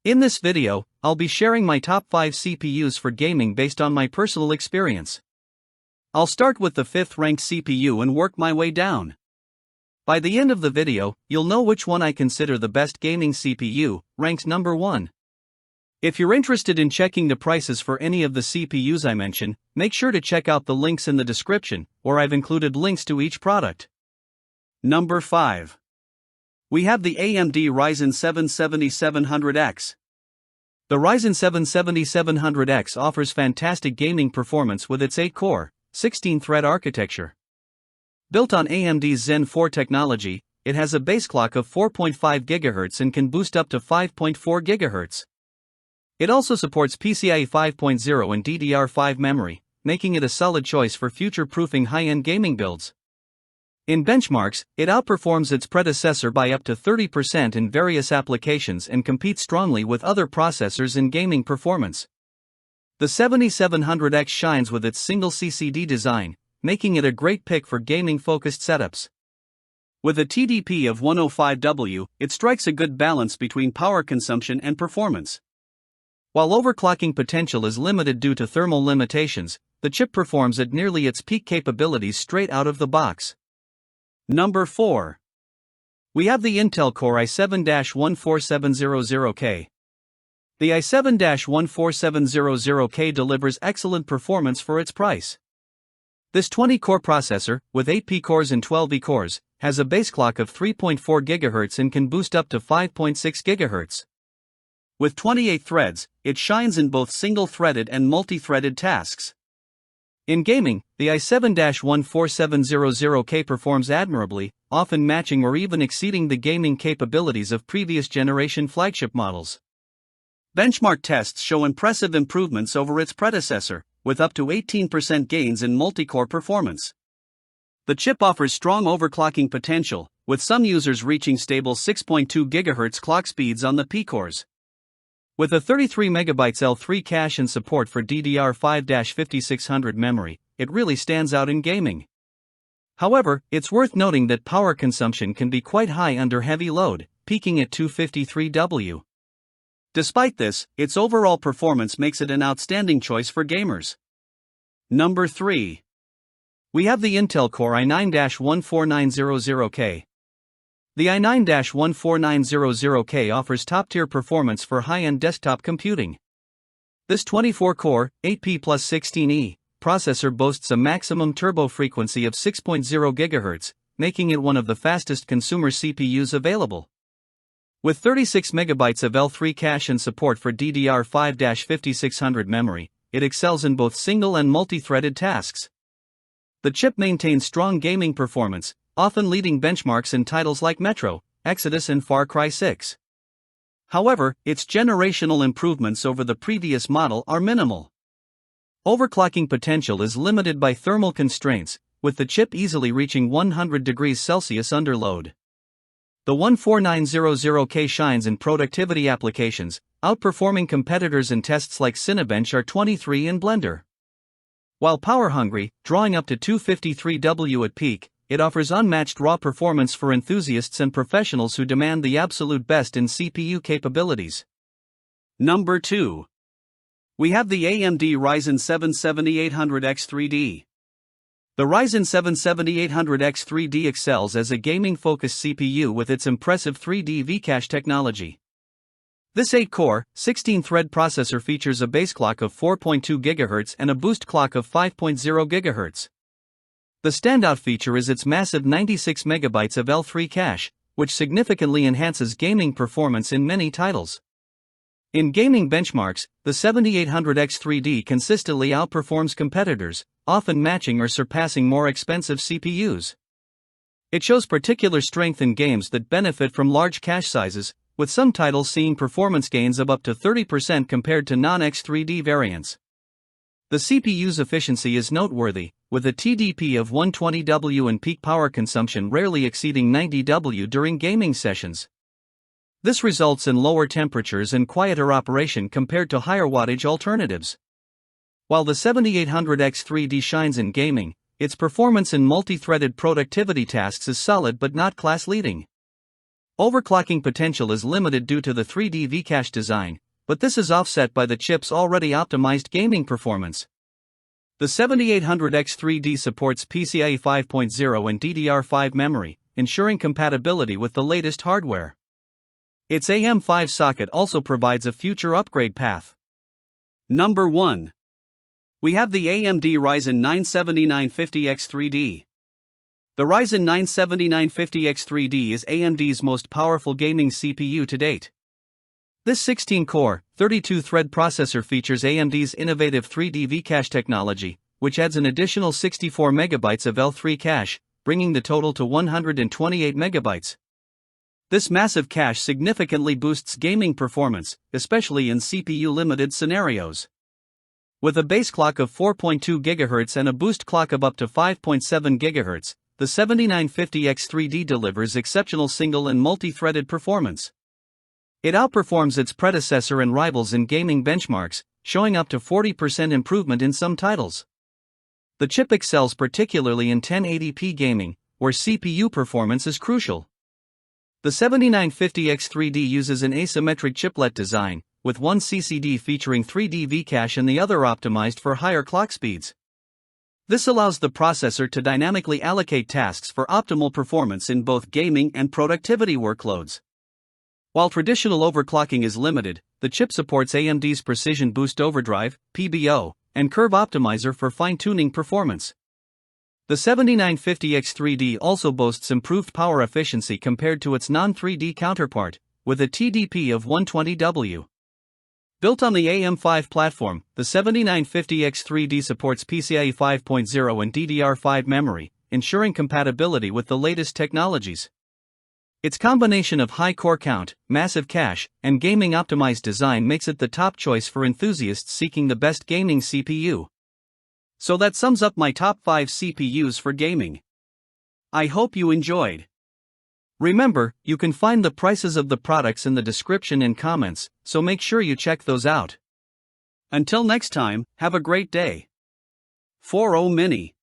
In this video, I'll be sharing my top 5 CPUs for gaming based on my personal experience. I'll start with the 5th ranked CPU and work my way down. By the end of the video, you'll know which one I consider the best gaming CPU, ranked number 1. If you're interested in checking the prices for any of the CPUs I mention, make sure to check out the links in the description, where I've included links to each product. Number 5. We have the AMD Ryzen 7 7700X. The Ryzen 7 7700X offers fantastic gaming performance with its 8-core, 16-thread architecture. Built on AMD's Zen 4 technology, it has a base clock of 4.5 GHz and can boost up to 5.4 GHz. It also supports PCIe 5.0 and DDR5 memory, making it a solid choice for future-proofing high-end gaming builds. In benchmarks, it outperforms its predecessor by up to 30% in various applications and competes strongly with other processors in gaming performance. The 7700X shines with its single CCD design, making it a great pick for gaming-focused setups. With a TDP of 105W, it strikes a good balance between power consumption and performance. While overclocking potential is limited due to thermal limitations, the chip performs at nearly its peak capabilities straight out of the box. Number 4. We have the Intel Core i7-14700K. The i7-14700K delivers excellent performance for its price. This 20-core processor, with 8 P-cores and 12 E-cores, has a base clock of 3.4 GHz and can boost up to 5.6 GHz. With 28 threads, it shines in both single-threaded and multi-threaded tasks. In gaming, the i7-14700K performs admirably, often matching or even exceeding the gaming capabilities of previous generation flagship models. Benchmark tests show impressive improvements over its predecessor, with up to 18% gains in multi-core performance. The chip offers strong overclocking potential, with some users reaching stable 6.2 GHz clock speeds on the P-cores. With a 33 MB L3 cache and support for DDR5-5600 memory, it really stands out in gaming. However, it's worth noting that power consumption can be quite high under heavy load, peaking at 253 W. Despite this, its overall performance makes it an outstanding choice for gamers. Number 3. We have the Intel Core i9-14900K. The i9-14900K offers top-tier performance for high-end desktop computing. This 24-core, 8P plus 16E, processor boasts a maximum turbo frequency of 6.0 GHz, making it one of the fastest consumer CPUs available. With 36 MB of L3 cache and support for DDR5-5600 memory, it excels in both single and multi-threaded tasks. The chip maintains strong gaming performance, often leading benchmarks in titles like Metro, Exodus and Far Cry 6. However, its generational improvements over the previous model are minimal. Overclocking potential is limited by thermal constraints, with the chip easily reaching 100 degrees Celsius under load. The 14900K shines in productivity applications, outperforming competitors in tests like Cinebench R23 and Blender. While power-hungry, drawing up to 253 W at peak, it offers unmatched raw performance for enthusiasts and professionals who demand the absolute best in CPU capabilities. Number 2. We have the AMD Ryzen 7 7800X3D. The Ryzen 7 7800X3D excels as a gaming-focused CPU with its impressive 3D V-cache technology. This 8-core, 16-thread processor features a base clock of 4.2 GHz and a boost clock of 5.0 GHz. The standout feature is its massive 96 MB of L3 cache, which significantly enhances gaming performance in many titles. In gaming benchmarks, the 7800X3D consistently outperforms competitors, often matching or surpassing more expensive CPUs. It shows particular strength in games that benefit from large cache sizes, with some titles seeing performance gains of up to 30% compared to non-X3D variants. The CPU's efficiency is noteworthy, with a TDP of 120W and peak power consumption rarely exceeding 90W during gaming sessions. This results in lower temperatures and quieter operation compared to higher wattage alternatives. While the 7800X3D shines in gaming, its performance in multi-threaded productivity tasks is solid but not class-leading. Overclocking potential is limited due to the 3D V-cache design, but this is offset by the chip's already optimized gaming performance. The 7800X3D supports PCIe 5.0 and DDR5 memory, ensuring compatibility with the latest hardware. Its AM5 socket also provides a future upgrade path. Number 1. We have the AMD Ryzen 9 7950X3D. The Ryzen 9 7950X3D is AMD's most powerful gaming CPU to date. This 16-core, 32-thread processor features AMD's innovative 3D V-cache technology, which adds an additional 64 MB of L3 cache, bringing the total to 128 MB. This massive cache significantly boosts gaming performance, especially in CPU-limited scenarios. With a base clock of 4.2 GHz and a boost clock of up to 5.7 GHz, the 7950X3D delivers exceptional single and multi-threaded performance. It outperforms its predecessor and rivals in gaming benchmarks, showing up to 40% improvement in some titles. The chip excels particularly in 1080p gaming, where CPU performance is crucial. The 7950X3D uses an asymmetric chiplet design, with one CCD featuring 3D V-cache and the other optimized for higher clock speeds. This allows the processor to dynamically allocate tasks for optimal performance in both gaming and productivity workloads. While traditional overclocking is limited, the chip supports AMD's Precision Boost Overdrive, PBO, and Curve Optimizer for fine-tuning performance. The 7950X3D also boasts improved power efficiency compared to its non-3D counterpart, with a TDP of 120W. Built on the AM5 platform, the 7950X3D supports PCIe 5.0 and DDR5 memory, ensuring compatibility with the latest technologies. Its combination of high core count, massive cache, and gaming-optimized design makes it the top choice for enthusiasts seeking the best gaming CPU. So that sums up my top 5 CPUs for gaming. I hope you enjoyed. Remember, you can find the prices of the products in the description and comments, so make sure you check those out. Until next time, have a great day. 40 Mini.